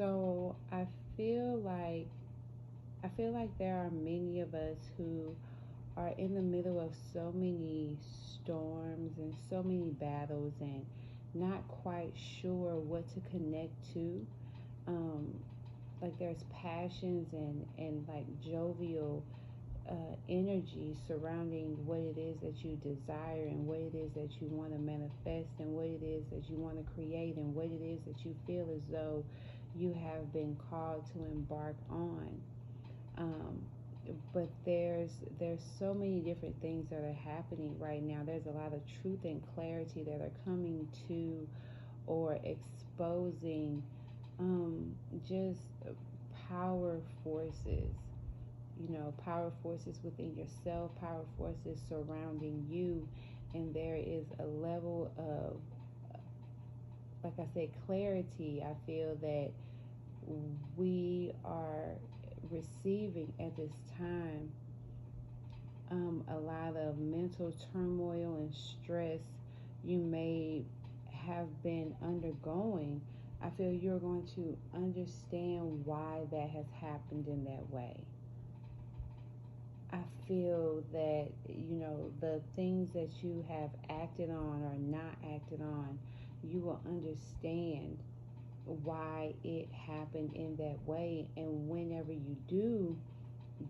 So I feel like there are many of us who are in the middle of so many storms and so many battles and not quite sure what to connect to. Um, like there's passions and like jovial energy surrounding what it is that you desire and what it is that you want to manifest and what it is that you want to create and what it is that you feel as though you have been called to embark on. Um, but there's so many different things that are happening right now. There's a lot of truth and clarity that are coming to or exposing just power forces, power forces within yourself, power forces surrounding you, and there is a level of, like I said, clarity. I feel that we are receiving at this time a lot of mental turmoil and stress you may have been undergoing. I feel you're going to understand why that has happened in that way. I feel that, the things that you have acted on or not acted on, you will understand why it happened in that way. And whenever you do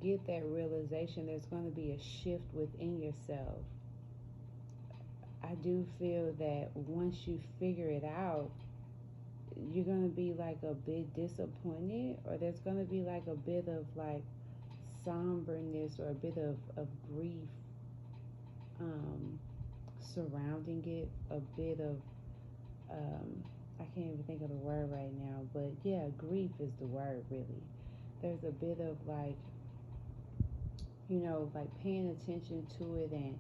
get that realization, there's going to be a shift within yourself. I do feel that once you figure it out, you're going to be like a bit disappointed, or there's going to be like a bit of like somberness or a bit of grief um, surrounding it, a bit of, I can't even think of the word right now, but yeah, grief is the word really. There's a bit of like, like paying attention to it and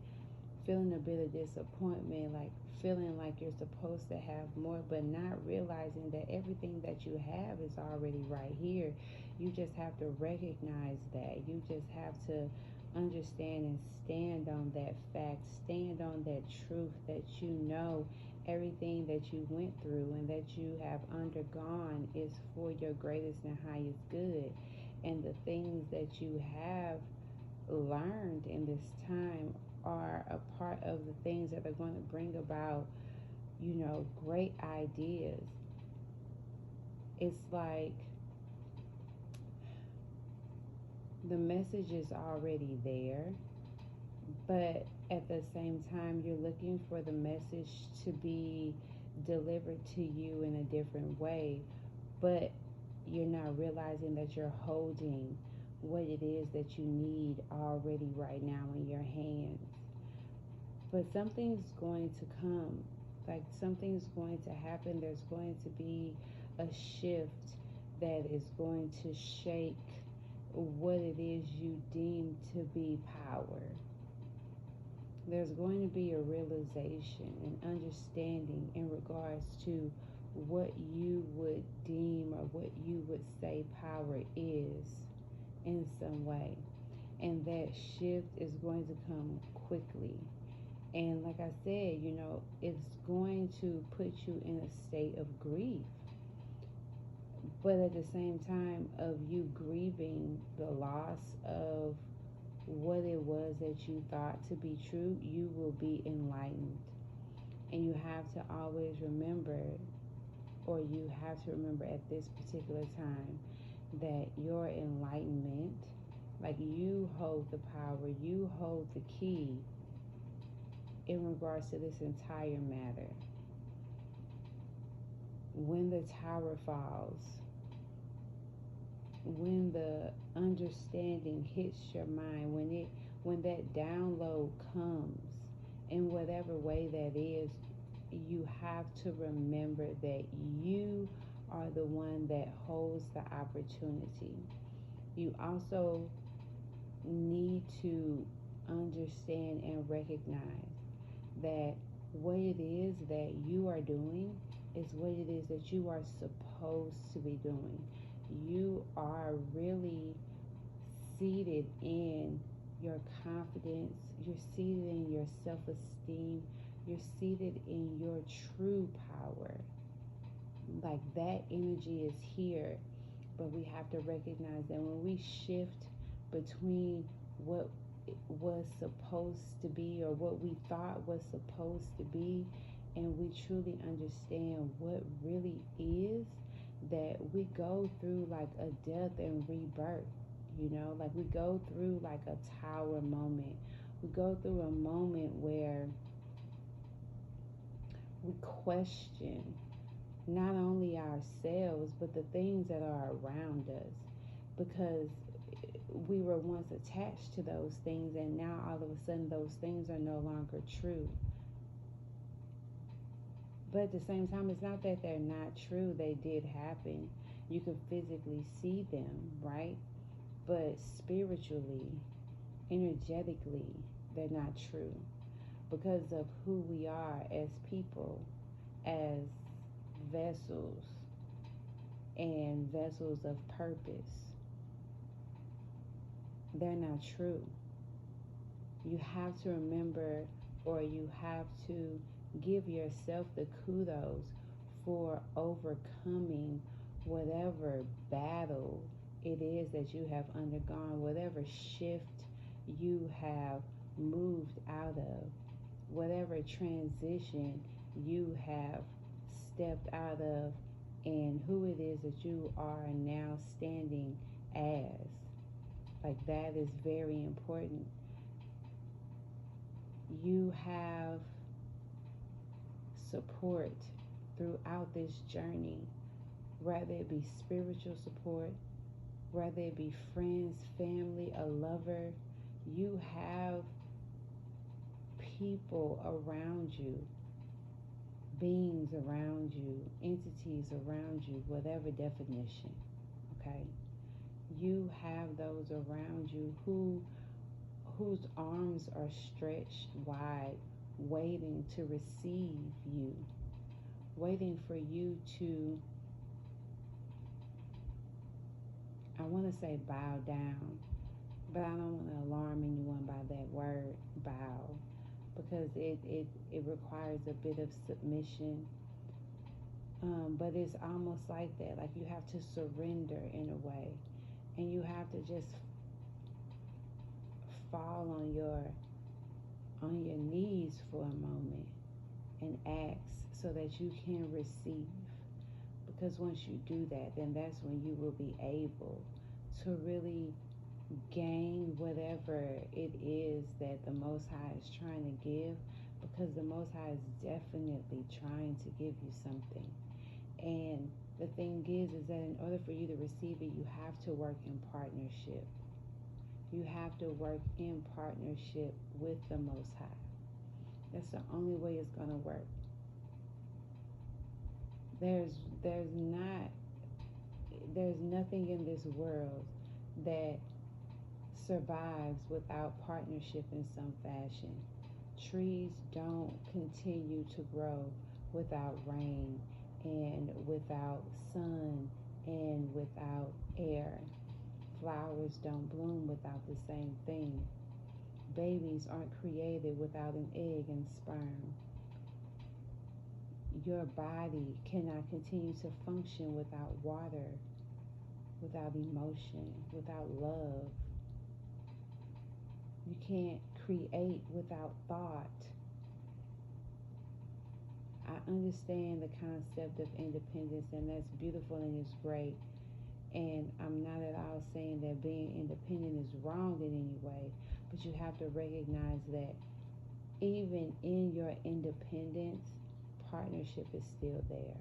feeling a bit of disappointment, like feeling like you're supposed to have more, but not realizing that everything that you have is already right here. You just have to recognize that. You just have to understand and stand on that fact, stand on that truth that everything that you went through and that you have undergone is for your greatest and highest good. And the things that you have learned in this time are a part of the things that are going to bring about, great ideas. It's like the message is already there, but at the same time, you're looking for the message to be delivered to you in a different way, but you're not realizing that you're holding what it is that you need already right now in your hands. But something's going to come, like something's going to happen. There's going to be a shift that is going to shake what it is you deem to be power. There's going to be a realization and understanding in regards to what you would deem or what you would say power is in some way. And that shift is going to come quickly. And like I said, it's going to put you in a state of grief. But at the same time of you grieving the loss of what it was that you thought to be true, you will be enlightened. And you have to always remember, or you have to remember at this particular time, that your enlightenment, like you hold the power, you hold the key in regards to this entire matter. When the tower falls, when the understanding hits your mind, when that download comes, in whatever way that is, you have to remember that you are the one that holds the opportunity. You also need to understand and recognize that what it is that you are doing is what it is that you are supposed to be doing. You are really seated in your confidence, you're seated in your self-esteem, you're seated in your true power. Like that energy is here, but we have to recognize that when we shift between what was supposed to be or what we thought was supposed to be, and we truly understand what really is, that we go through like a death and rebirth. Like we go through like a tower moment. We go through a moment where we question not only ourselves but the things that are around us, because we were once attached to those things, and now all of a sudden those things are no longer true. But at the same time, it's not that they're not true. They did happen. You can physically see them, right? But spiritually, energetically, they're not true because of who we are as people, as vessels, and vessels of purpose. They're not true. You have to remember, or you have to give yourself the kudos for overcoming whatever battle it is that you have undergone, whatever shift you have moved out of, whatever transition you have stepped out of, and who it is that you are now standing as. Like, that is very important. You have support throughout this journey, whether it be spiritual support, whether it be friends, family, a lover. You have people around you, beings around you, entities around you, whatever definition, okay? You have those around you whose arms are stretched wide, waiting to receive you, waiting for you to, I want to say bow down, but I don't want to alarm anyone by that word, bow, because it requires a bit of submission. But it's almost like that, like you have to surrender in a way, and you have to just fall on your knees for a moment and ask so that you can receive. Because once you do that, then that's when you will be able to really gain whatever it is that the Most High is trying to give, because the Most High is definitely trying to give you something. And the thing is that in order for you to receive it, you have to work in partnership. You have to work in partnership with the Most High. That's the only way it's going to work. There's nothing in this world that survives without partnership in some fashion. Trees don't continue to grow without rain, and without sun, and without air. Flowers don't bloom without the same thing. Babies aren't created without an egg and sperm. Your body cannot continue to function without water, without emotion, without love. You can't create without thought. I understand the concept of independence, and that's beautiful and it's great. And I'm not at all saying that being independent is wrong in any way, but you have to recognize that even in your independence, partnership is still there.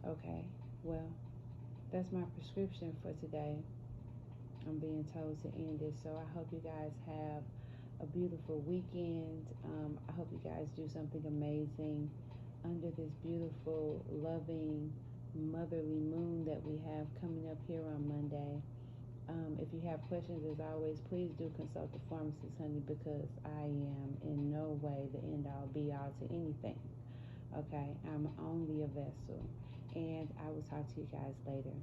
Okay, well, that's my prescription for today. I'm being told to end it, so I hope you guys have a beautiful weekend. I hope you guys do something amazing under this beautiful, loving, motherly moon that we have coming up here on Monday. If you have questions, as always, please do consult the pharmacist, honey, because I am in no way the end-all, be-all to anything. Okay? I'm only a vessel. And I will talk to you guys later.